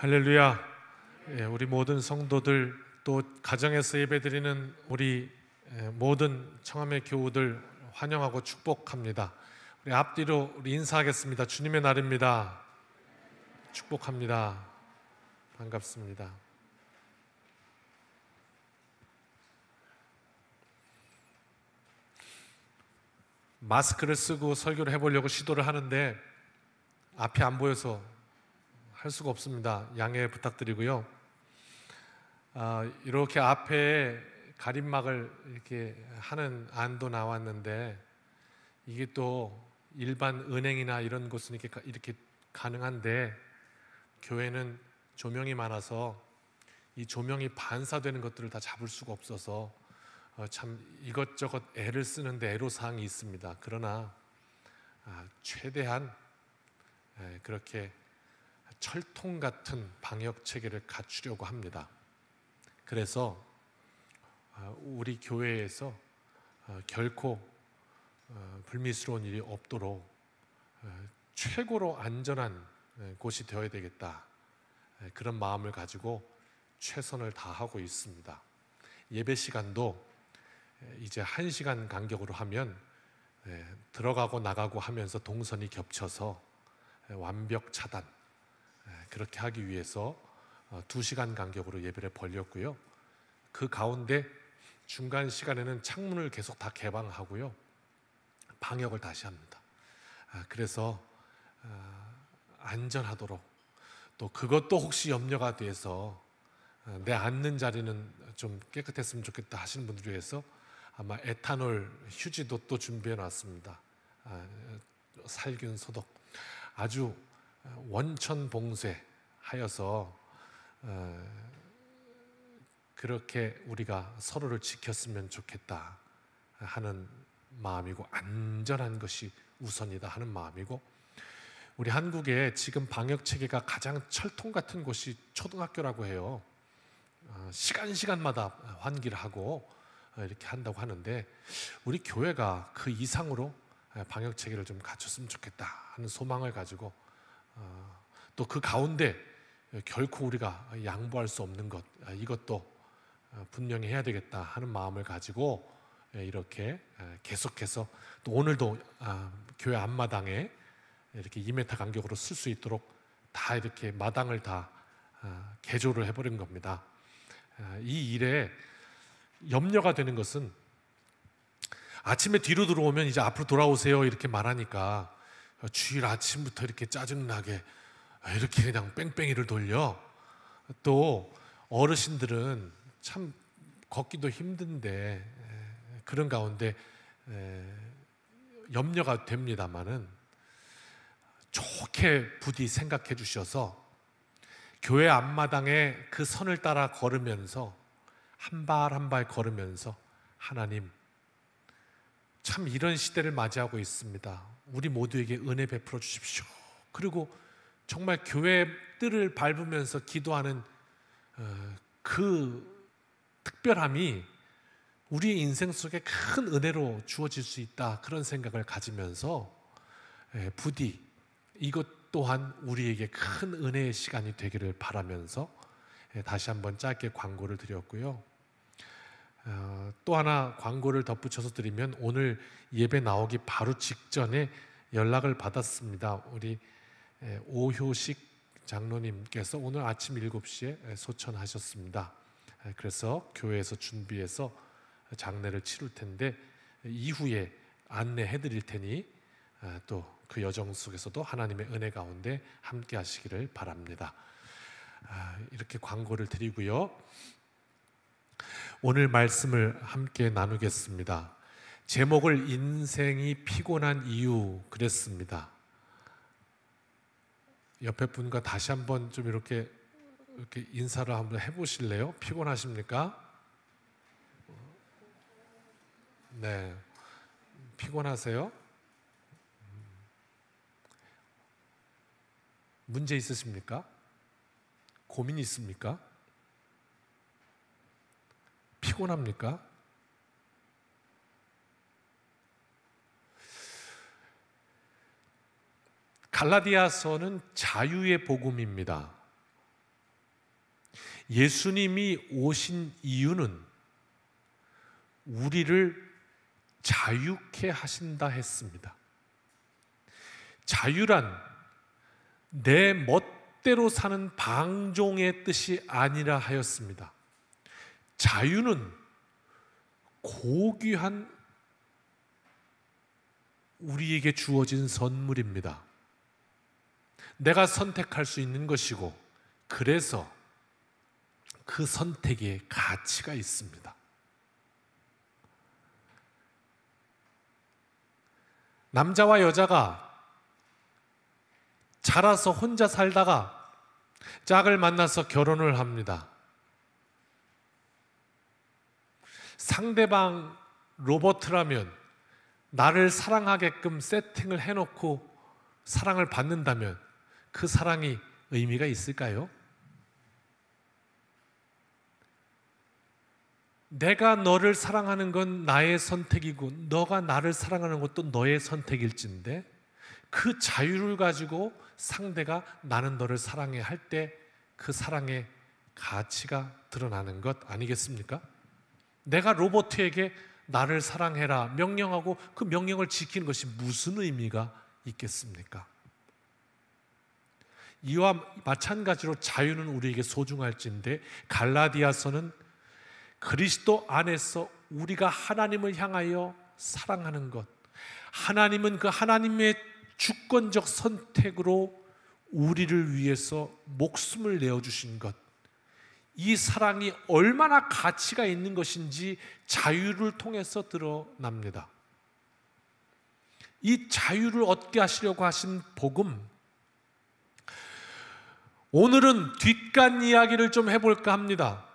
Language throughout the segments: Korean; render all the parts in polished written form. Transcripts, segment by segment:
할렐루야. 우리 모든 성도들, 또 가정에서 예배드리는 우리 모든 청함의 교우들 환영하고 축복합니다. 우리 앞뒤로 우리 인사하겠습니다. 주님의 날입니다. 축복합니다. 반갑습니다. 마스크를 쓰고 설교를 해보려고 시도를 하는데 앞이 안 보여서 할 수가 없습니다. 양해 부탁드리고요. 이렇게 앞에 가림막을 이렇게 하는 안도 나왔는데 이게 또 일반 은행이나 이런 곳은 이렇게 가능한데 교회는 조명이 많아서 이 조명이 반사되는 것들을 다 잡을 수가 없어서 참 이것저것 애를 쓰는데 애로사항이 있습니다. 그러나 최대한 그렇게 철통 같은 방역 체계를 갖추려고 합니다. 그래서 우리 교회에서 결코 불미스러운 일이 없도록 최고로 안전한 곳이 되어야 되겠다, 그런 마음을 가지고 최선을 다하고 있습니다. 예배 시간도 이제 1시간 간격으로 하면 들어가고 나가고 하면서 동선이 겹쳐서 완벽 차단, 그렇게 하기 위해서 2시간 간격으로 예배를 벌렸고요. 그 가운데 중간 시간에는 창문을 계속 다 개방하고요, 방역을 다시 합니다. 그래서 안전하도록, 또 그것도 혹시 염려가 돼서 내 앉는 자리는 좀 깨끗했으면 좋겠다 하시는 분들 위해서 아마 에탄올 휴지도 또 준비해 놨습니다. 살균 소독, 아주 원천 봉쇄하여서 그렇게 우리가 서로를 지켰으면 좋겠다 하는 마음이고, 안전한 것이 우선이다 하는 마음이고, 우리 한국에 지금 방역 체계가 가장 철통 같은 곳이 초등학교라고 해요. 시간마다 환기를 하고 이렇게 한다고 하는데, 우리 교회가 그 이상으로 방역 체계를 좀 갖췄으면 좋겠다 하는 소망을 가지고, 또 그 가운데 결코 우리가 양보할 수 없는 것, 이것도 분명히 해야 되겠다 하는 마음을 가지고 이렇게 계속해서, 또 오늘도 교회 앞마당에 이렇게 2m 간격으로 쓸 수 있도록 다 이렇게 마당을 다 개조를 해버린 겁니다. 이 일에 염려가 되는 것은, 아침에 뒤로 들어오면 이제 앞으로 돌아오세요 이렇게 말하니까 주일 아침부터 이렇게 짜증나게 이렇게 그냥 뺑뺑이를 돌려. 또 어르신들은 참 걷기도 힘든데 그런 가운데 염려가 됩니다마는, 좋게 부디 생각해 주셔서 교회 앞마당에 그 선을 따라 걸으면서 한 발 한 발 걸으면서, 하나님, 참 이런 시대를 맞이하고 있습니다. 우리 모두에게 은혜 베풀어 주십시오. 그리고 정말 교회 뜰을 밟으면서 기도하는 그 특별함이 우리의 인생 속에 큰 은혜로 주어질 수 있다, 그런 생각을 가지면서 부디 이것 또한 우리에게 큰 은혜의 시간이 되기를 바라면서 다시 한번 짧게 광고를 드렸고요. 또 하나 광고를 덧붙여서 드리면, 오늘 예배 나오기 바로 직전에 연락을 받았습니다. 우리 오효식 장로님께서 오늘 아침 7시에 소천하셨습니다. 그래서 교회에서 준비해서 장례를 치룰 텐데 이후에 안내해 드릴 테니 또 그 여정 속에서도 하나님의 은혜 가운데 함께 하시기를 바랍니다. 이렇게 광고를 드리고요. 오늘 말씀을 함께 나누겠습니다. 제목을 인생이 피곤한 이유 그랬습니다. 옆에 분과 다시 한번 좀 이렇게 인사를 한번 해보실래요? 피곤하십니까? 네, 피곤하세요? 문제 있으십니까? 고민 있습니까? 피곤합니까? 갈라디아서는 자유의 복음입니다. 예수님이 오신 이유는 우리를 자유케 하신다 했습니다. 자유란 내 멋대로 사는 방종의 뜻이 아니라 하였습니다. 자유는 고귀한 우리에게 주어진 선물입니다. 내가 선택할 수 있는 것이고, 그래서 그 선택에 가치가 있습니다. 남자와 여자가 자라서 혼자 살다가 짝을 만나서 결혼을 합니다. 상대방 로버트라면 나를 사랑하게끔 세팅을 해놓고 사랑을 받는다면 그 사랑이 의미가 있을까요? 내가 너를 사랑하는 건 나의 선택이고 너가 나를 사랑하는 것도 너의 선택일진데, 그 자유를 가지고 상대가 나는 너를 사랑해 할 때 그 사랑의 가치가 드러나는 것 아니겠습니까? 내가 로버트에게 나를 사랑해라 명령하고 그 명령을 지키는 것이 무슨 의미가 있겠습니까? 이와 마찬가지로 자유는 우리에게 소중할진데, 갈라디아서는 그리스도 안에서 우리가 하나님을 향하여 사랑하는 것, 하나님은 그 하나님의 주권적 선택으로 우리를 위해서 목숨을 내어주신 것, 이 사랑이 얼마나 가치가 있는 것인지 자유를 통해서 드러납니다. 이 자유를 얻게 하시려고 하신 복음, 오늘은 뒷간 이야기를 좀 해볼까 합니다.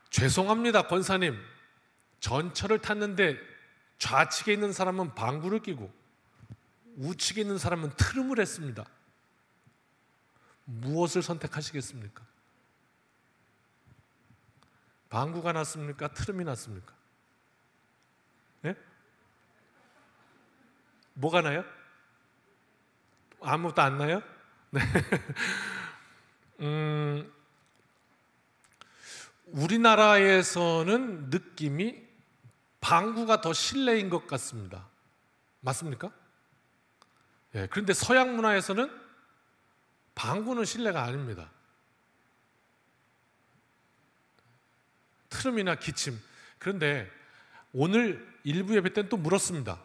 죄송합니다, 권사님. 전철을 탔는데 좌측에 있는 사람은 방구를 끼고 우측에 있는 사람은 트름을 했습니다. 무엇을 선택하시겠습니까? 방구가 낫습니까? 트름이 낫습니까? 네? 뭐가 나요? 아무것도 안 나요? 네. 우리나라에서는 느낌이 방구가 더 실내인 것 같습니다. 맞습니까? 예, 그런데 서양 문화에서는 방구는 실내가 아닙니다. 트름이나 기침. 그런데 오늘 일부 예배 때는 또 물었습니다.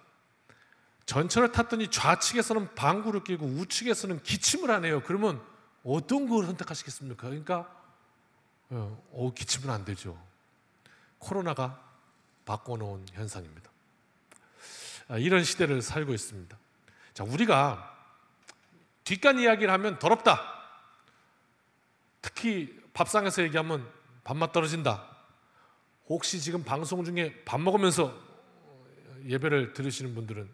전철을 탔더니 좌측에서는 방구를 끼고 우측에서는 기침을 하네요. 그러면 어떤 걸 선택하시겠습니까? 그러니까 기침은 안 되죠. 코로나가 바꿔놓은 현상입니다. 이런 시대를 살고 있습니다. 자, 우리가 뒷간 이야기를 하면 더럽다. 특히 밥상에서 얘기하면 밥맛 떨어진다. 혹시 지금 방송 중에 밥 먹으면서 예배를 들으시는 분들은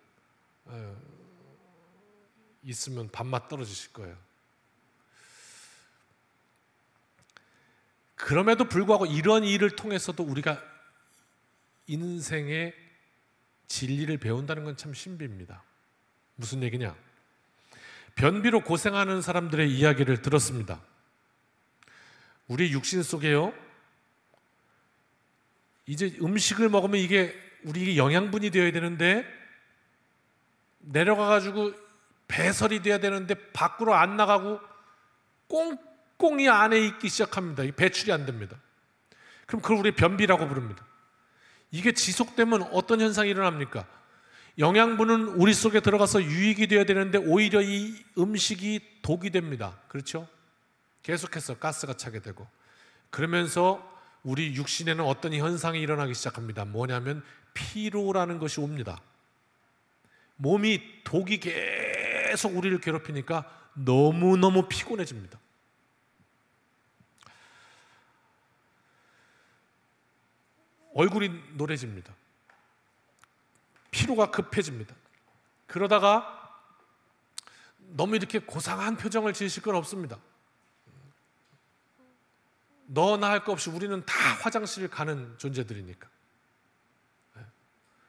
있으면 밥맛 떨어지실 거예요. 그럼에도 불구하고 이런 일을 통해서도 우리가 인생의 진리를 배운다는 건 참 신비입니다. 무슨 얘기냐? 변비로 고생하는 사람들의 이야기를 들었습니다. 우리 육신 속에요, 이제 음식을 먹으면 이게 우리에게 영양분이 되어야 되는데 내려가가지고 배설이 돼야 되는데 밖으로 안 나가고 꽁꽁이 안에 있기 시작합니다. 배출이 안 됩니다. 그럼 그걸 우리 변비라고 부릅니다. 이게 지속되면 어떤 현상이 일어납니까? 영양분은 우리 속에 들어가서 유익이 되어야 되는데 오히려 이 음식이 독이 됩니다. 그렇죠? 계속해서 가스가 차게 되고, 그러면서 우리 육신에는 어떤 현상이 일어나기 시작합니다. 뭐냐면 피로라는 것이 옵니다. 몸이 독이 계속 우리를 괴롭히니까 너무너무 피곤해집니다. 얼굴이 노래집니다. 피로가 급해집니다. 그러다가 너무 이렇게 고상한 표정을 지으실 건 없습니다. 너나 할 거 없이 우리는 다 화장실을 가는 존재들이니까.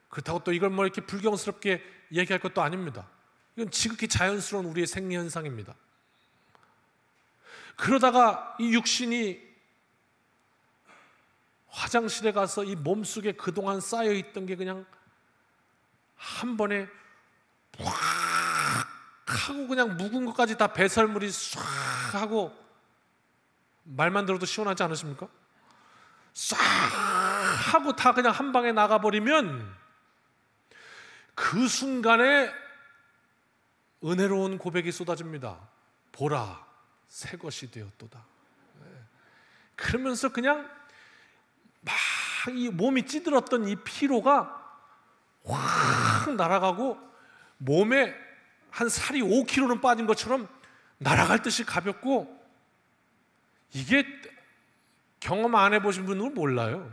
그렇다고 또 이걸 뭐 이렇게 불경스럽게 얘기할 것도 아닙니다. 이건 지극히 자연스러운 우리의 생리 현상입니다. 그러다가 이 육신이 화장실에 가서 이 몸속에 그동안 쌓여있던 게 그냥 한 번에 확 하고 그냥 묵은 것까지 다 배설물이 싹 하고, 말만 들어도 시원하지 않으십니까? 싹 하고 다 그냥 한 방에 나가버리면 그 순간에 은혜로운 고백이 쏟아집니다. 보라, 새 것이 되었도다. 그러면서 그냥 막 이 몸이 찌들었던 이 피로가 확 날아가고, 몸에 한 살이 5kg는 빠진 것처럼 날아갈 듯이 가볍고, 이게 경험 안 해보신 분들은 몰라요.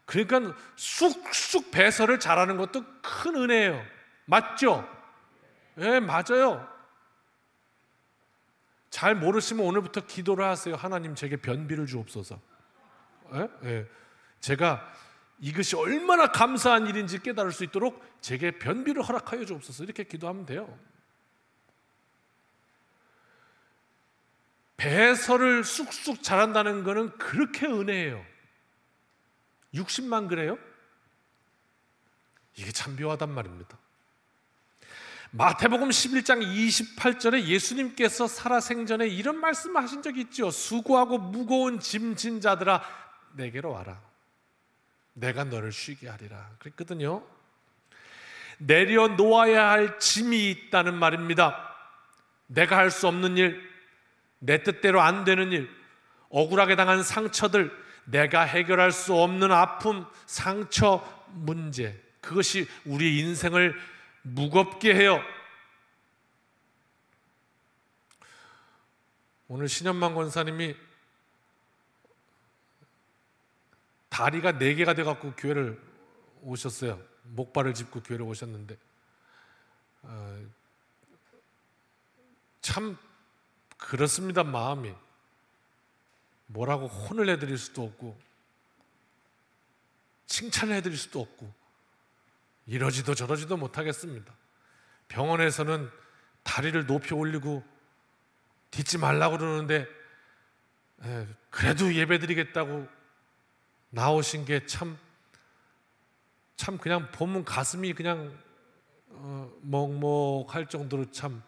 그러니까 쑥쑥 배설을 잘하는 것도 큰 은혜예요. 맞죠? 예, 맞아요. 잘 모르시면 오늘부터 기도를 하세요. 하나님, 제게 변비를 주옵소서. 예? 예. 제가 이것이 얼마나 감사한 일인지 깨달을 수 있도록 제게 변비를 허락하여 주옵소서. 이렇게 기도하면 돼요. 배설을 쑥쑥 잘한다는 것은 그렇게 은혜예요. 60만 그래요? 이게 참 묘하단 말입니다. 마태복음 11장 28절에 예수님께서 살아생전에 이런 말씀을 하신 적이 있죠. 수고하고 무거운 짐진 자들아, 내게로 와라. 내가 너를 쉬게 하리라. 그랬거든요. 내려놓아야 할 짐이 있다는 말입니다. 내가 할 수 없는 일, 내 뜻대로 안 되는 일, 억울하게 당한 상처들, 내가 해결할 수 없는 아픔, 상처, 문제, 그것이 우리 인생을 무겁게 해요. 오늘 신현만 권사님이 다리가 4개가 돼갖고 교회를 오셨어요. 목발을 짚고 교회를 오셨는데, 참 그렇습니다. 마음이 뭐라고 혼을 내드릴 수도 없고 칭찬을 해드릴 수도 없고 이러지도 저러지도 못하겠습니다. 병원에서는 다리를 높이 올리고 딛지 말라고 그러는데, 그래도 예배드리겠다고 나오신 게 참 그냥 보면 가슴이 그냥 먹먹할 정도로 참,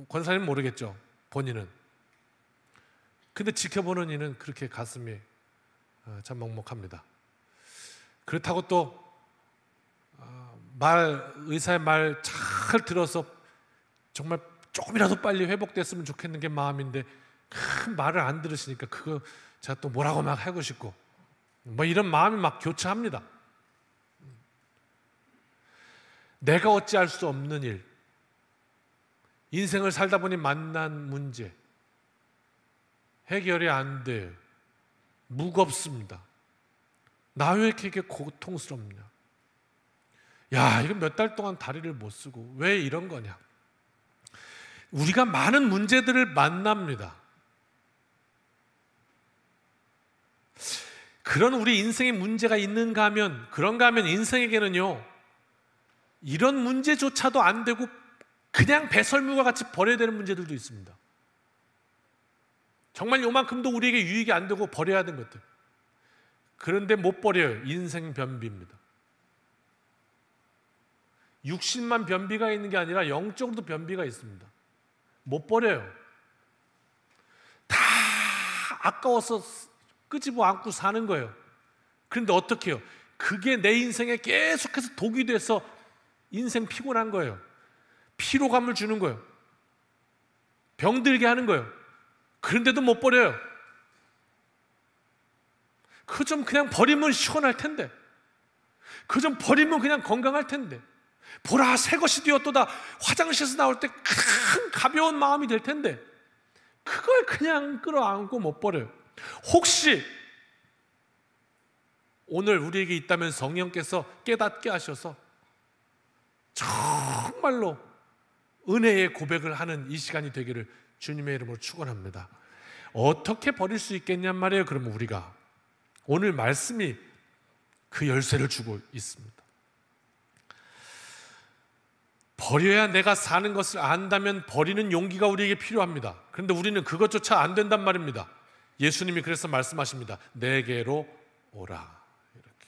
권사님 모르겠죠, 본인은. 근데 지켜보는 이는 그렇게 가슴이 참 먹먹합니다. 그렇다고 또 의사의 말 잘 들어서 정말 조금이라도 빨리 회복됐으면 좋겠는 게 마음인데, 큰 말을 안 들으시니까 그거 제가 또 뭐라고 막 하고 싶고 뭐 이런 마음이 막 교차합니다. 내가 어찌할 수 없는 일, 인생을 살다 보니 만난 문제, 해결이 안 돼요. 무겁습니다. 나 왜 이렇게 고통스럽냐? 야, 이거 몇 달 동안 다리를 못 쓰고 왜 이런 거냐? 우리가 많은 문제들을 만납니다. 그런 우리 인생에 문제가 있는가 하면, 그런가 하면 인생에게는요, 이런 문제조차도 안 되고 그냥 배설물과 같이 버려야 되는 문제들도 있습니다. 정말 요만큼도 우리에게 유익이 안 되고 버려야 되는 것들. 그런데 못 버려요. 인생 변비입니다. 60만 변비가 있는 게 아니라 영적으로도 변비가 있습니다. 못 버려요. 다 아까워서 끄집어 안고 사는 거예요. 그런데 어떻게 해요? 그게 내 인생에 계속해서 독이 돼서 인생 피곤한 거예요. 피로감을 주는 거예요. 병들게 하는 거예요. 그런데도 못 버려요. 그거 좀 그냥 버리면 시원할 텐데, 그거 좀 버리면 그냥 건강할 텐데, 보라 새 것이 되었도다, 화장실에서 나올 때 큰 가벼운 마음이 될 텐데, 그걸 그냥 끌어안고 못 버려요. 혹시 오늘 우리에게 있다면 성령께서 깨닫게 하셔서 정말로 은혜의 고백을 하는 이 시간이 되기를 주님의 이름으로 축원합니다. 어떻게 버릴 수 있겠냔 말이에요. 그러면 우리가 오늘 말씀이 그 열쇠를 주고 있습니다. 버려야 내가 사는 것을 안다면 버리는 용기가 우리에게 필요합니다. 그런데 우리는 그것조차 안 된단 말입니다. 예수님이 그래서 말씀하십니다. 내게로 오라. 이렇게.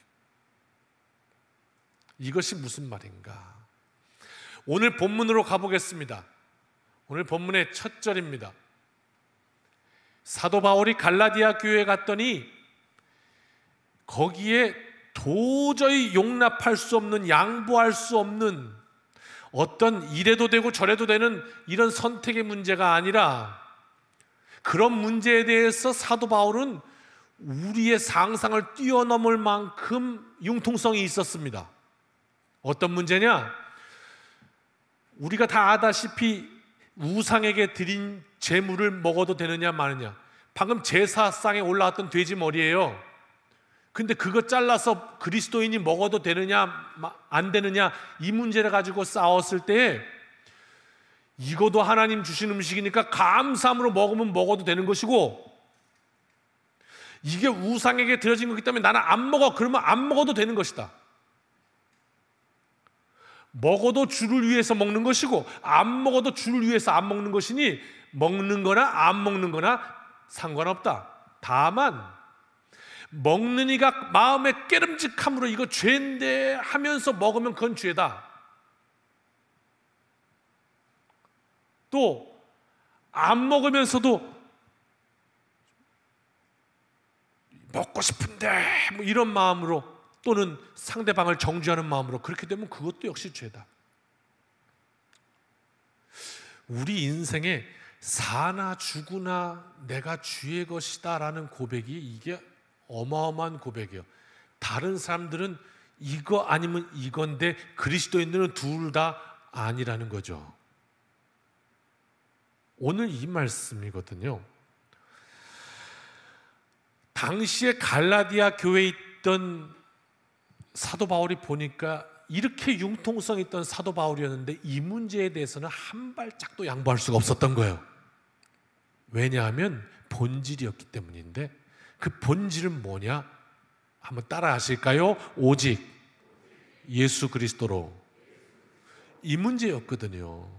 이것이 무슨 말인가? 오늘 본문으로 가보겠습니다. 오늘 본문의 첫 절입니다. 사도 바울이 갈라디아 교회에 갔더니 거기에 도저히 용납할 수 없는, 양보할 수 없는 어떤 이래도 되고 저래도 되는 이런 선택의 문제가 아니라, 그런 문제에 대해서 사도 바울은 우리의 상상을 뛰어넘을 만큼 융통성이 있었습니다. 어떤 문제냐? 우리가 다 아다시피 우상에게 드린 제물을 먹어도 되느냐 마느냐. 방금 제사상에 올라왔던 돼지 머리예요. 근데 그거 잘라서 그리스도인이 먹어도 되느냐 안 되느냐, 이 문제를 가지고 싸웠을 때 이것도 하나님 주신 음식이니까 감사함으로 먹으면 먹어도 되는 것이고, 이게 우상에게 드려진 거기 때문에 나는 안 먹어, 그러면 안 먹어도 되는 것이다. 먹어도 주를 위해서 먹는 것이고 안 먹어도 주를 위해서 안 먹는 것이니 먹는 거나 안 먹는 거나 상관없다. 다만 먹는 이가 마음에 깨름직함으로 이거 죄인데 하면서 먹으면 그건 죄다. 또 안 먹으면서도 먹고 싶은데 뭐 이런 마음으로, 또는 상대방을 정죄하는 마음으로 그렇게 되면 그것도 역시 죄다. 우리 인생에 사나 죽으나 내가 주의 것이다 라는 고백이, 이게 어마어마한 고백이에요. 다른 사람들은 이거 아니면 이건데 그리스도인들은 둘 다 아니라는 거죠. 오늘 이 말씀이거든요. 당시에 갈라디아 교회에 있던 사도 바울이 보니까 이렇게 융통성 있던 사도 바울이었는데 이 문제에 대해서는 한 발짝도 양보할 수가 없었던 거예요. 왜냐하면 본질이었기 때문인데, 그 본질은 뭐냐? 한번 따라 하실까요? 오직 예수 그리스도로. 이 문제였거든요.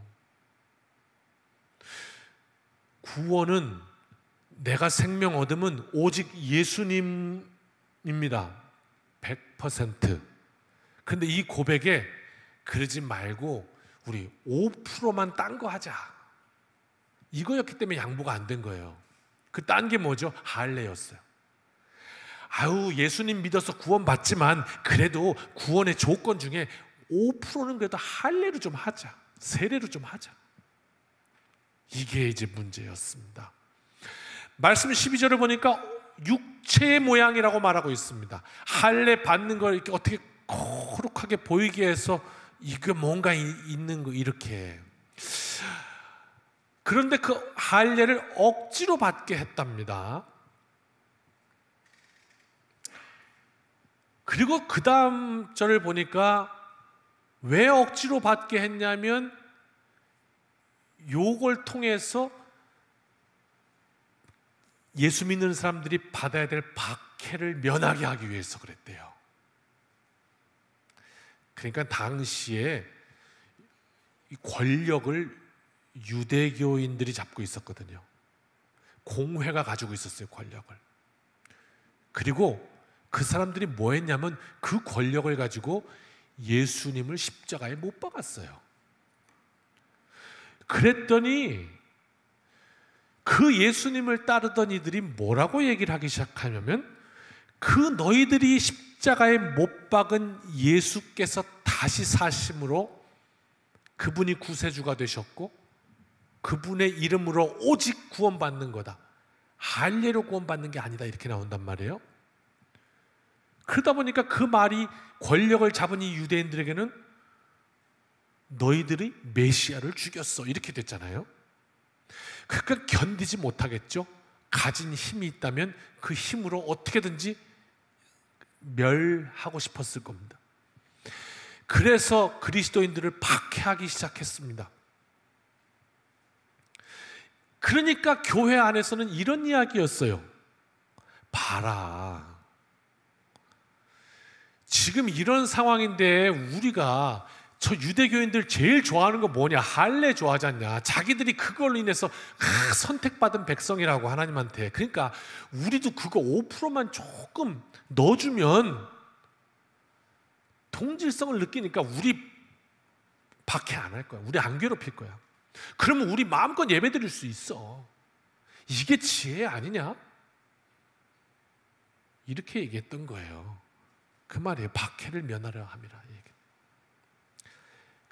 구원은, 내가 생명 얻음은 오직 예수님입니다. 100%. 근데 이 고백에 그러지 말고 우리 5%만 딴 거 하자, 이거였기 때문에 양보가 안 된 거예요. 그 딴 게 뭐죠? 할례였어요. 아유, 예수님 믿어서 구원 받지만 그래도 구원의 조건 중에 5%는 그래도 할례로 좀 하자, 세례로 좀 하자. 이게 이제 문제였습니다. 말씀 12절을 보니까 육체의 모양이라고 말하고 있습니다. 할례 받는 걸 이렇게 어떻게 거룩하게 보이게 해서 이게 뭔가 있는 거, 이렇게. 그런데 그 할례를 억지로 받게 했답니다. 그리고 그 다음 절을 보니까 왜 억지로 받게 했냐면 요걸 통해서 예수 믿는 사람들이 받아야 될 박해를 면하게 하기 위해서 그랬대요. 그러니까 당시에 이 권력을 유대교인들이 잡고 있었거든요. 공회가 가지고 있었어요, 권력을. 그리고 그 사람들이 뭐 했냐면 그 권력을 가지고 예수님을 십자가에 못 박았어요. 그랬더니 그 예수님을 따르던 이들이 뭐라고 얘기를 하기 시작하냐면, 그 너희들이 십자가에 못 박은 예수께서 다시 사심으로 그분이 구세주가 되셨고 그분의 이름으로 오직 구원받는 거다, 할례로 구원받는 게 아니다, 이렇게 나온단 말이에요. 그러다 보니까 그 말이 권력을 잡은 이 유대인들에게는 너희들이 메시아를 죽였어, 이렇게 됐잖아요. 그러니까 견디지 못하겠죠. 가진 힘이 있다면 그 힘으로 어떻게든지 멸하고 싶었을 겁니다. 그래서 그리스도인들을 박해하기 시작했습니다. 그러니까 교회 안에서는 이런 이야기였어요. 봐라, 지금 이런 상황인데 우리가 저 유대교인들 제일 좋아하는 거 뭐냐? 할례 좋아하지 않냐? 자기들이 그걸로 인해서 선택받은 백성이라고 하나님한테. 그러니까 우리도 그거 5%만 조금 넣어주면 동질성을 느끼니까 우리 박해 안 할 거야. 우리 안 괴롭힐 거야. 그러면 우리 마음껏 예배 드릴 수 있어. 이게 지혜 아니냐? 이렇게 얘기했던 거예요. 그 말이에요. 박해를 면하려 함이라.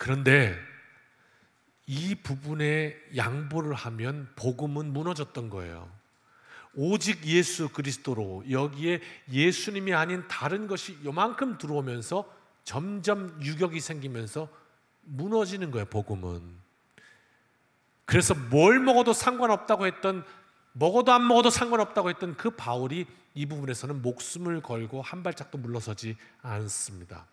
그런데 이 부분에 양보를 하면 복음은 무너졌던 거예요. 오직 예수 그리스도로, 여기에 예수님이 아닌 다른 것이 요만큼 들어오면서 점점 유격이 생기면서 무너지는 거예요, 복음은. 그래서 뭘 먹어도 상관없다고 했던, 먹어도 안 먹어도 상관없다고 했던 그 바울이 이 부분에서는 목숨을 걸고 한 발짝도 물러서지 않습니다.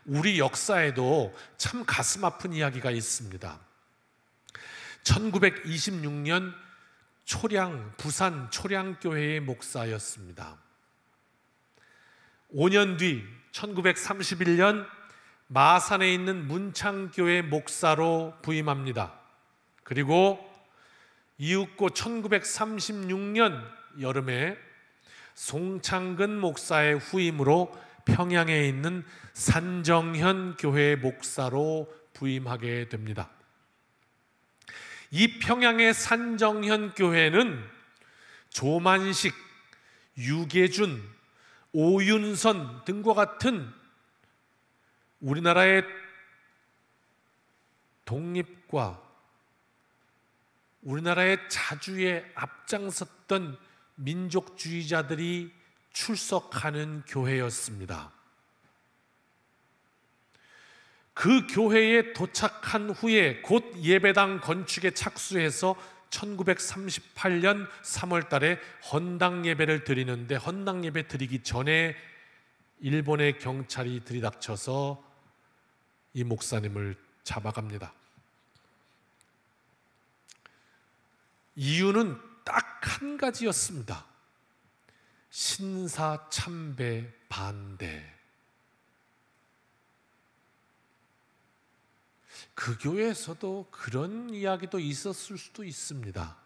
우리 역사에도 참 가슴 아픈 이야기가 있습니다. 1926년 부산 초량교회의 목사였습니다. 5년 뒤 1931년 마산에 있는 문창교회 목사로 부임합니다. 그리고 이윽고 1936년 여름에 송창근 목사의 후임으로 평양에 있는 산정현 교회 목사로 부임하게 됩니다. 이 평양의 산정현 교회는 조만식, 유계준, 오윤선 등과 같은 우리나라의 독립과 우리나라의 자주에 앞장섰던 민족주의자들이 출석하는 교회였습니다. 그 교회에 도착한 후에 곧 예배당 건축에 착수해서 1938년 3월 달에 헌당 예배를 드리는데, 헌당 예배 드리기 전에 일본의 경찰이 들이닥쳐서 이 목사님을 잡아갑니다. 이유는 딱 한 가지였습니다. 신사 참배 반대. 그 교회에서도 그런 이야기도 있었을 수도 있습니다.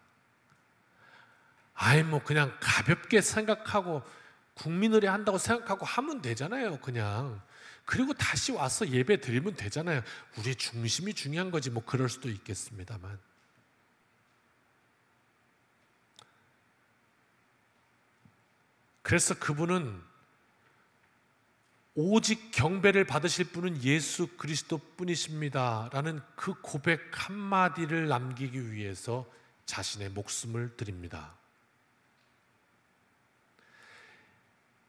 그냥 가볍게 생각하고 국민의례 한다고 생각하고 하면 되잖아요, 그냥. 그리고 다시 와서 예배 드리면 되잖아요. 우리 중심이 중요한 거지, 그럴 수도 있겠습니다만. 그래서 그분은 오직 경배를 받으실 분은 예수 그리스도 뿐이십니다 라는 그 고백 한마디를 남기기 위해서 자신의 목숨을 드립니다.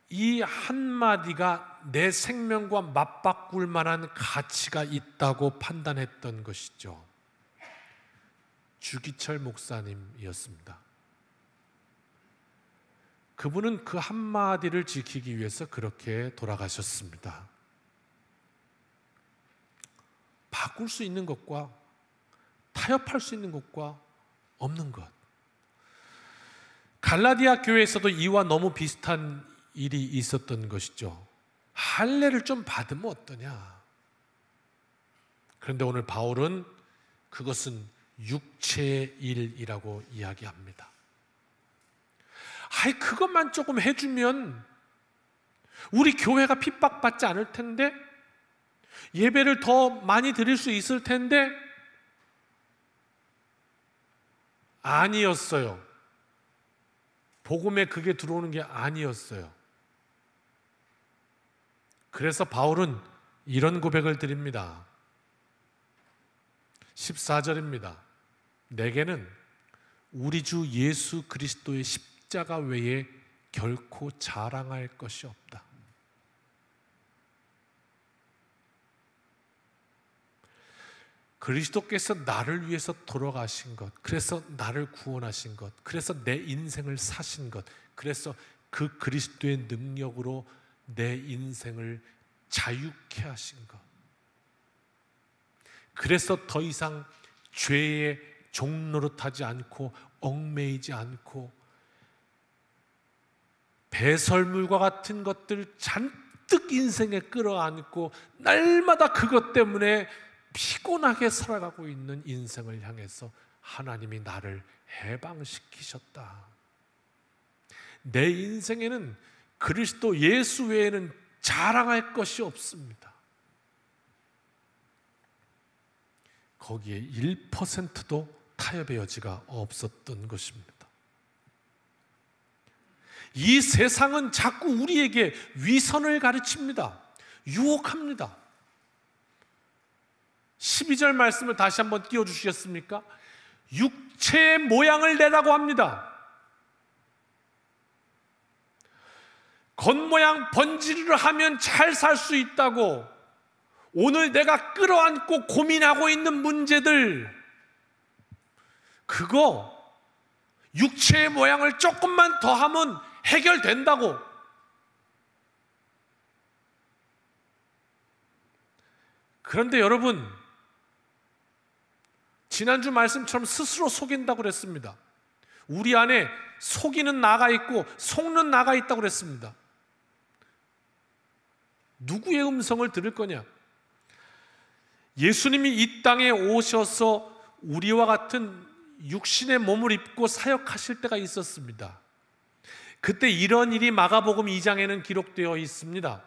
이 한마디가 내 생명과 맞바꿀 만한 가치가 있다고 판단했던 것이죠. 주기철 목사님이었습니다. 그분은 그 한마디를 지키기 위해서 그렇게 돌아가셨습니다. 바꿀 수 있는 것과 타협할 수 있는 것과 없는 것. 갈라디아 교회에서도 이와 너무 비슷한 일이 있었던 것이죠. 할례를 좀 받으면 어떠냐. 그런데 오늘 바울은 그것은 육체의 일이라고 이야기합니다. 그것만 조금 해주면 우리 교회가 핍박받지 않을 텐데, 예배를 더 많이 드릴 수 있을 텐데. 아니었어요. 복음에 그게 들어오는 게 아니었어요. 그래서 바울은 이런 고백을 드립니다. 14절입니다. 내게는 우리 주 예수 그리스도의 십자가 외에 결코 자랑할 것이 없다. 그리스도께서 나를 위해서 돌아가신 것, 그래서 나를 구원하신 것, 그래서 내 인생을 사신 것, 그래서 그 그리스도의 능력으로 내 인생을 자유케 하신 것, 그래서 더 이상 죄의 종노릇하지 않고 얽매이지 않고 배설물과 같은 것들 잔뜩 인생에 끌어안고 날마다 그것 때문에 피곤하게 살아가고 있는 인생을 향해서 하나님이 나를 해방시키셨다. 내 인생에는 그리스도 예수 외에는 자랑할 것이 없습니다. 거기에 1%도 타협의 여지가 없었던 것입니다. 이 세상은 자꾸 우리에게 위선을 가르칩니다. 유혹합니다. 12절 말씀을 다시 한번 띄워주시겠습니까? 육체의 모양을 내라고 합니다. 겉모양 번지르르 하면 잘 살 수 있다고, 오늘 내가 끌어안고 고민하고 있는 문제들, 그거 육체의 모양을 조금만 더 하면 해결된다고. 그런데 여러분, 지난주 말씀처럼 스스로 속인다고 그랬습니다. 우리 안에 속이는 나가 있고 속는 나가 있다고 그랬습니다. 누구의 음성을 들을 거냐? 예수님이 이 땅에 오셔서 우리와 같은 육신의 몸을 입고 사역하실 때가 있었습니다. 그때 이런 일이 마가복음 2장에는 기록되어 있습니다.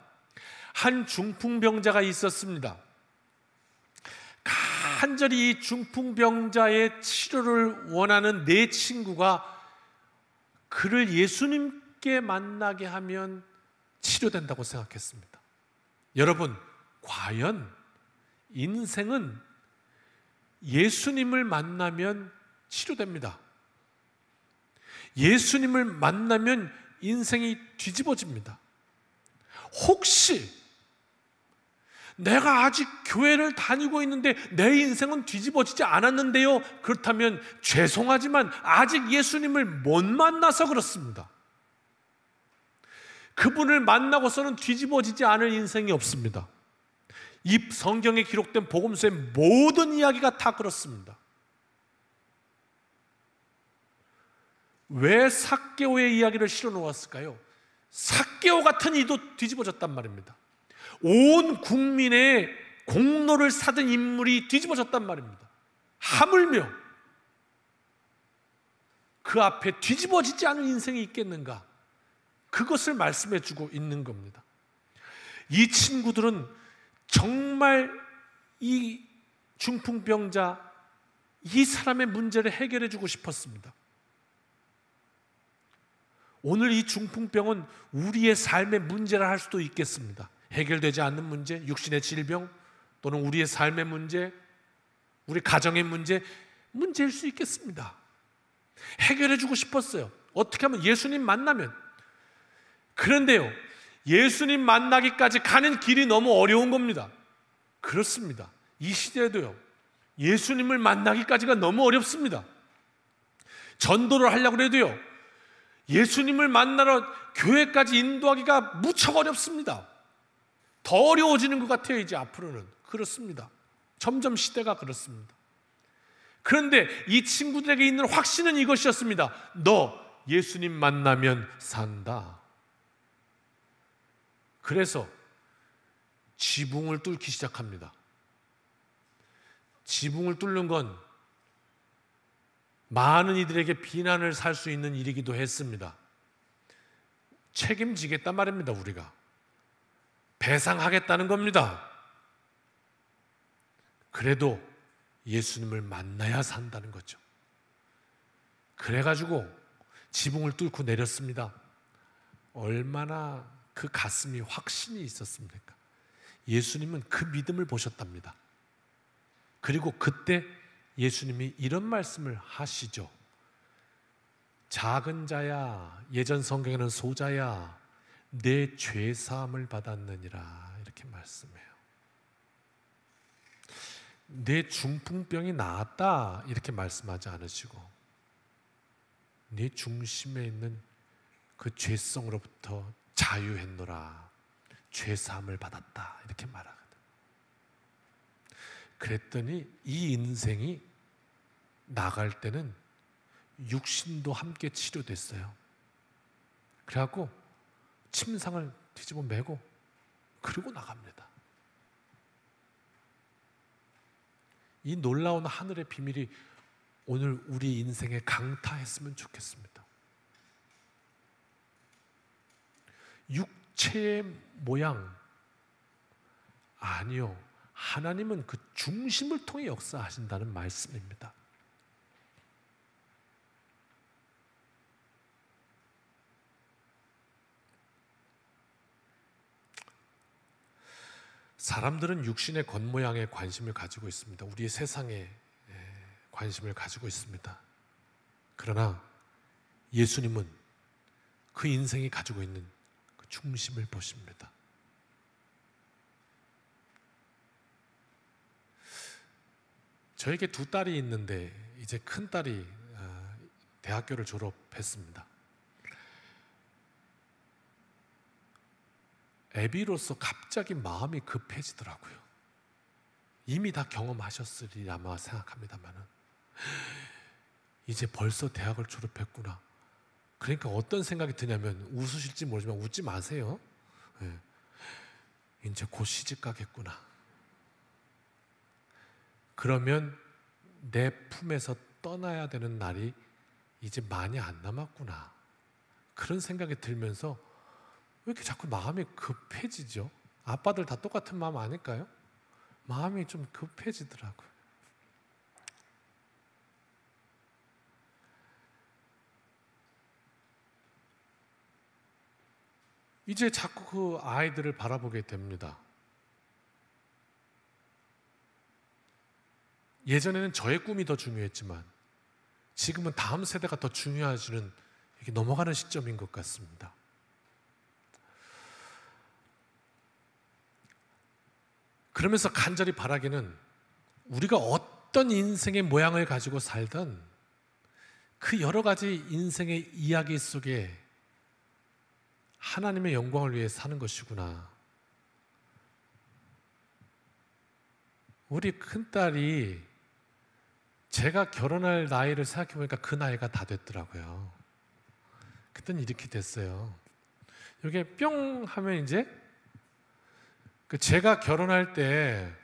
한 중풍병자가 있었습니다. 간절히 이 중풍병자의 치료를 원하는 네 친구가 그를 예수님께 만나게 하면 치료된다고 생각했습니다. 여러분, 과연 인생은 예수님을 만나면 치료됩니다. 예수님을 만나면 인생이 뒤집어집니다. 혹시 내가 아직 교회를 다니고 있는데 내 인생은 뒤집어지지 않았는데요, 그렇다면 죄송하지만 아직 예수님을 못 만나서 그렇습니다. 그분을 만나고서는 뒤집어지지 않을 인생이 없습니다. 이 성경에 기록된 복음서의 모든 이야기가 다 그렇습니다. 왜 삭개오의 이야기를 실어 놓았을까요? 삭개오 같은 이도 뒤집어졌단 말입니다. 온 국민의 공로를 사든 인물이 뒤집어졌단 말입니다. 하물며 그 앞에 뒤집어지지 않은 인생이 있겠는가? 그것을 말씀해 주고 있는 겁니다. 이 친구들은 정말 이 중풍병자, 이 사람의 문제를 해결해 주고 싶었습니다. 오늘 이 중풍병은 우리의 삶의 문제라 할 수도 있겠습니다. 해결되지 않는 문제, 육신의 질병, 또는 우리의 삶의 문제, 우리 가정의 문제일 수 있겠습니다. 해결해 주고 싶었어요. 어떻게 하면 예수님 만나면. 그런데요, 예수님 만나기까지 가는 길이 너무 어려운 겁니다. 그렇습니다. 이 시대에도요, 예수님을 만나기까지가 너무 어렵습니다. 전도를 하려고 해도요, 예수님을 만나러 교회까지 인도하기가 무척 어렵습니다. 더 어려워지는 것 같아요, 이제 앞으로는. 그렇습니다. 점점 시대가 그렇습니다. 그런데 이 친구들에게 있는 확신은 이것이었습니다. 너 예수님 만나면 산다. 그래서 지붕을 뚫기 시작합니다. 지붕을 뚫는 건 많은 이들에게 비난을 살 수 있는 일이기도 했습니다. 책임지겠단 말입니다. 우리가 배상하겠다는 겁니다. 그래도 예수님을 만나야 산다는 거죠. 그래가지고 지붕을 뚫고 내렸습니다. 얼마나 그 가슴이 확신이 있었습니까? 예수님은 그 믿음을 보셨답니다. 그리고 그때 예수님이 이런 말씀을 하시죠. 작은 자야, 예전 성경에는 소자야, 내 죄사함을 받았느니라, 이렇게 말씀해요. 내 중풍병이 나았다, 이렇게 말씀하지 않으시고 내 중심에 있는 그 죄성으로부터 자유했노라, 죄사함을 받았다, 이렇게 말하거든. 그랬더니 이 인생이 나갈 때는 육신도 함께 치료됐어요. 그래갖고 침상을 뒤집어 매고 그리고 나갑니다. 이 놀라운 하늘의 비밀이 오늘 우리 인생에 강타했으면 좋겠습니다. 육체의 모양 아니요, 하나님은 그 중심을 통해 역사하신다는 말씀입니다. 사람들은 육신의 겉모양에 관심을 가지고 있습니다. 우리의 세상에 관심을 가지고 있습니다. 그러나 예수님은 그 인생이 가지고 있는 그 중심을 보십니다. 저에게 두 딸이 있는데 이제 큰 딸이 대학교를 졸업했습니다. 애비로서 갑자기 마음이 급해지더라고요. 이미 다 경험하셨으리 아마 생각합니다만은 이제 벌써 대학을 졸업했구나. 그러니까 어떤 생각이 드냐면, 웃으실지 모르지만 웃지 마세요. 네. 이제 곧 시집 가겠구나. 그러면 내 품에서 떠나야 되는 날이 이제 많이 안 남았구나. 그런 생각이 들면서 왜 이렇게 자꾸 마음이 급해지죠? 아빠들 다 똑같은 마음 아닐까요? 마음이 좀 급해지더라고요. 이제 자꾸 그 아이들을 바라보게 됩니다. 예전에는 저의 꿈이 더 중요했지만 지금은 다음 세대가 더 중요해지는, 이렇게 넘어가는 시점인 것 같습니다. 그러면서 간절히 바라기는, 우리가 어떤 인생의 모양을 가지고 살던 그 여러 가지 인생의 이야기 속에 하나님의 영광을 위해 사는 것이구나. 우리 큰딸이 제가 결혼할 나이를 생각해 보니까 그 나이가 다 됐더라고요. 그때는 이렇게 됐어요. 이게 뿅 하면 이제 제가 결혼할 때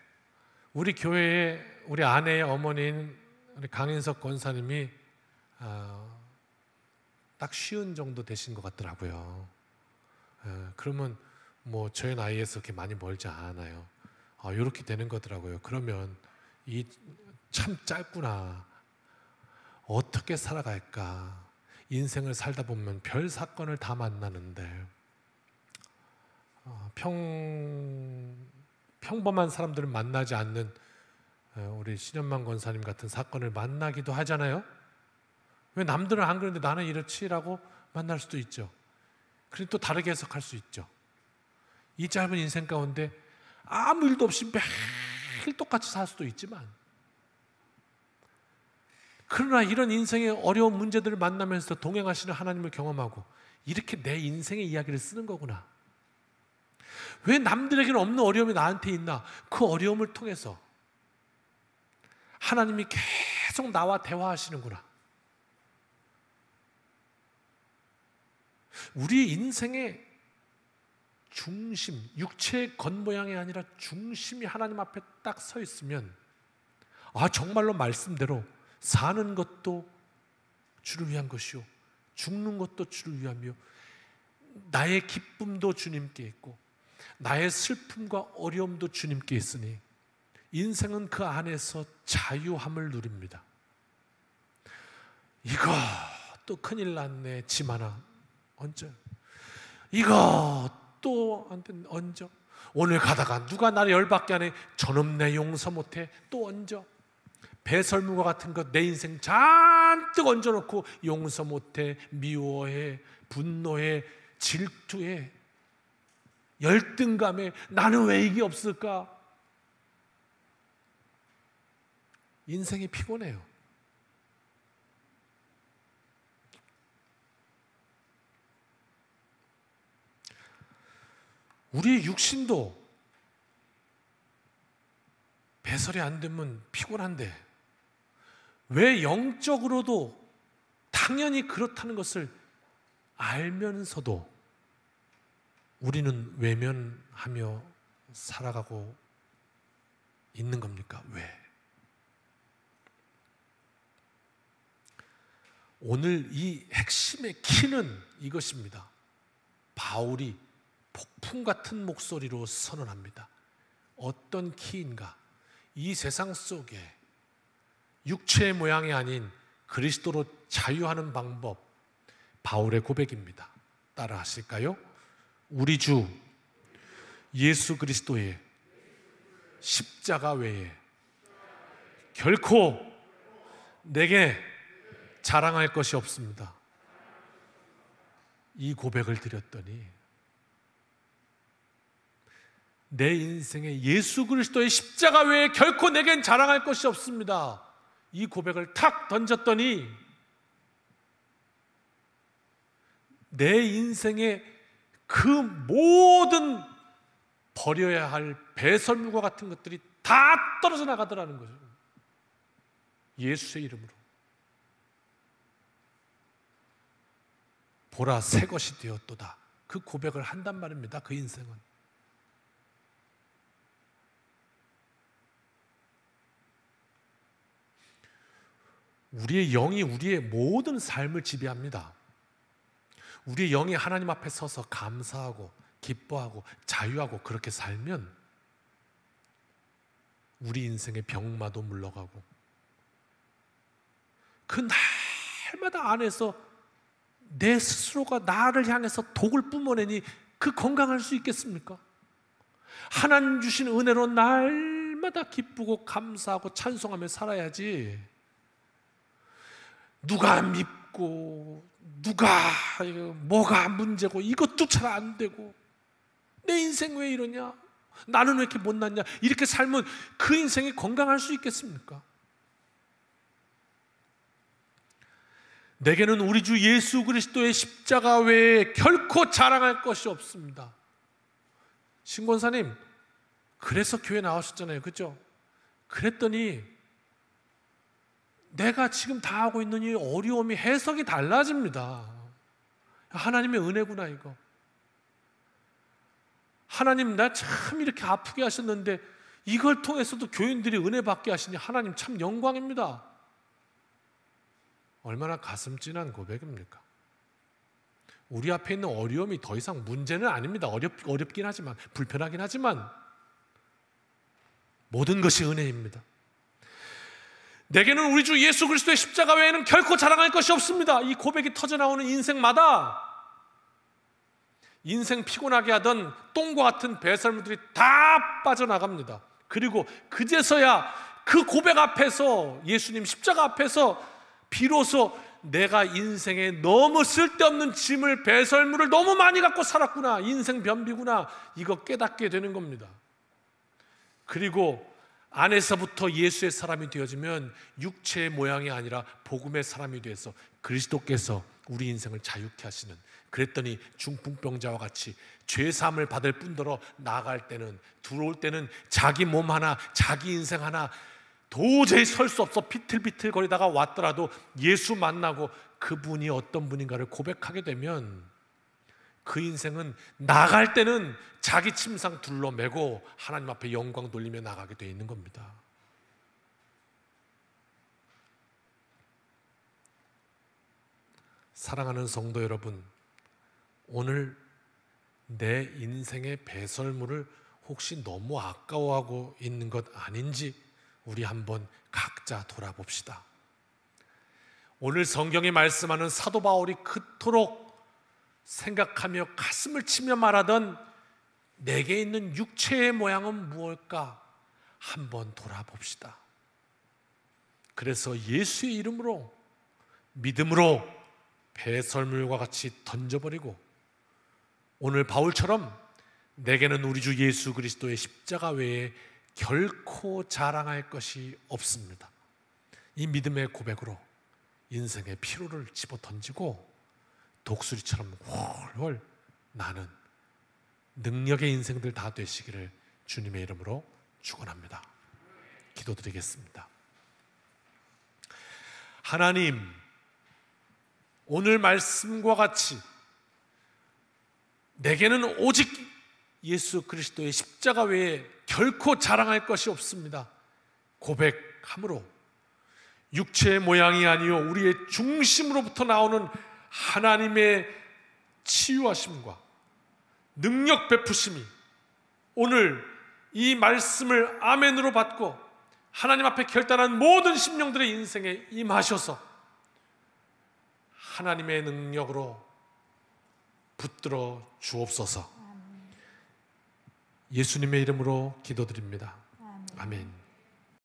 우리 교회에 우리 아내의 어머니인 우리 강인석 권사님이 딱 50 정도 되신 것 같더라고요. 그러면 뭐 저희 나이에서 그렇게 많이 멀지 않아요. 이렇게 되는 거더라고요. 그러면 이 참 짧구나. 어떻게 살아갈까? 인생을 살다 보면 별 사건을 다 만나는데 평범한 사람들을 만나지 않는 우리 신현만 권사님 같은 사건을 만나기도 하잖아요. 왜 남들은 안 그러는데 나는 이렇지라고 만날 수도 있죠. 그리고 또 다르게 해석할 수 있죠. 이 짧은 인생 가운데 아무 일도 없이 매일 똑같이 살 수도 있지만, 그러나 이런 인생의 어려운 문제들을 만나면서 동행하시는 하나님을 경험하고, 이렇게 내 인생의 이야기를 쓰는 거구나. 왜 남들에게는 없는 어려움이 나한테 있나? 그 어려움을 통해서 하나님이 계속 나와 대화하시는구나. 우리 인생의 중심, 육체의 겉모양이 아니라 중심이 하나님 앞에 딱 서 있으면, 정말로 말씀대로 사는 것도 주를 위한 것이요, 죽는 것도 주를 위함이요, 나의 기쁨도 주님께 있고 나의 슬픔과 어려움도 주님께 있으니 인생은 그 안에서 자유함을 누립니다. 이거 또 큰일 났네, 짐 하나 얹어. 이거 또 얹어. 오늘 가다가 누가 나를 열받게 하네, 저놈 내 용서 못해, 또 얹어. 배설물과 같은 것 내 인생 잔뜩 얹어놓고 용서 못해, 미워해, 분노해, 질투해, 열등감에 나는 왜 이게 없을까? 인생이 피곤해요. 우리의 육신도 배설이 안 되면 피곤한데, 왜 영적으로도 당연히 그렇다는 것을 알면서도 우리는 외면하며 살아가고 있는 겁니까? 왜? 오늘 이 핵심의 키는 이것입니다. 바울이 폭풍 같은 목소리로 선언합니다. 어떤 키인가? 이 세상 속에 육체의 모양이 아닌 그리스도로 자유하는 방법, 바울의 고백입니다. 따라 하실까요? 우리 주 예수 그리스도의 십자가 외에 결코 내게 자랑할 것이 없습니다. 이 고백을 드렸더니 내 인생에 예수 그리스도의 십자가 외에 결코 내겐 자랑할 것이 없습니다. 이 고백을 탁 던졌더니 내 인생에 그 모든 버려야 할 배설물과 같은 것들이 다 떨어져 나가더라는 거죠. 예수의 이름으로. 보라, 새 것이 되었도다. 그 고백을 한단 말입니다. 그 인생은. 우리의 영이 우리의 모든 삶을 지배합니다. 우리의 영이 하나님 앞에 서서 감사하고 기뻐하고 자유하고 그렇게 살면 우리 인생의 병마도 물러가고 그 날마다 안에서 내 스스로가 나를 향해서 독을 뿜어내니 그 건강할 수 있겠습니까? 하나님 주신 은혜로 날마다 기쁘고 감사하고 찬송하며 살아야지. 누가 밉고 누가 뭐가 문제고 이것도 잘 안 되고 내 인생 왜 이러냐, 나는 왜 이렇게 못났냐, 이렇게 살면 그 인생이 건강할 수 있겠습니까? 내게는 우리 주 예수 그리스도의 십자가 외에 결코 자랑할 것이 없습니다. 신권사님, 그래서 교회 나오셨잖아요, 그렇죠? 그랬더니 내가 지금 다 하고 있는 이 어려움이 해석이 달라집니다. 하나님의 은혜구나 이거. 하나님 나 참 이렇게 아프게 하셨는데 이걸 통해서도 교인들이 은혜 받게 하시니 하나님 참 영광입니다. 얼마나 가슴 찐한 고백입니까? 우리 앞에 있는 어려움이 더 이상 문제는 아닙니다. 어렵긴 하지만, 불편하긴 하지만 모든 것이 은혜입니다. 내게는 우리 주 예수 그리스도의 십자가 외에는 결코 자랑할 것이 없습니다. 이 고백이 터져나오는 인생마다 인생 피곤하게 하던 똥과 같은 배설물들이 다 빠져나갑니다. 그리고 그제서야 그 고백 앞에서, 예수님 십자가 앞에서 비로소 내가 인생에 너무 쓸데없는 짐을, 배설물을 너무 많이 갖고 살았구나, 인생 변비구나, 이거 깨닫게 되는 겁니다. 그리고 안에서부터 예수의 사람이 되어지면 육체의 모양이 아니라 복음의 사람이 되어서 그리스도께서 우리 인생을 자유케 하시는, 그랬더니 중풍병자와 같이 죄사함을 받을 뿐더러 나아갈 때는, 들어올 때는 자기 몸 하나, 자기 인생 하나 도저히 설 수 없어 비틀비틀 거리다가 왔더라도 예수 만나고 그분이 어떤 분인가를 고백하게 되면 그 인생은 나갈 때는 자기 침상 둘러매고 하나님 앞에 영광 돌리며 나가게 되어 있는 겁니다. 사랑하는 성도 여러분, 오늘 내 인생의 배설물을 혹시 너무 아까워하고 있는 것 아닌지 우리 한번 각자 돌아봅시다. 오늘 성경이 말씀하는 사도 바울이 그토록 생각하며 가슴을 치며 말하던 내게 있는 육체의 모양은 무엇일까 한번 돌아봅시다. 그래서 예수의 이름으로, 믿음으로 배설물과 같이 던져버리고 오늘 바울처럼 내게는 우리 주 예수 그리스도의 십자가 외에 결코 자랑할 것이 없습니다. 이 믿음의 고백으로 인생의 피로를 집어 던지고 독수리처럼 훨훨 나는 능력의 인생들 다 되시기를 주님의 이름으로 축원합니다. 기도드리겠습니다. 하나님, 오늘 말씀과 같이 내게는 오직 예수 그리스도의 십자가 외에 결코 자랑할 것이 없습니다. 고백함으로 육체의 모양이 아니요 우리의 중심으로부터 나오는 하나님의 치유하심과 능력 베푸심이 오늘 이 말씀을 아멘으로 받고 하나님 앞에 결단한 모든 심령들의 인생에 임하셔서 하나님의 능력으로 붙들어 주옵소서. 예수님의 이름으로 기도드립니다. 아멘.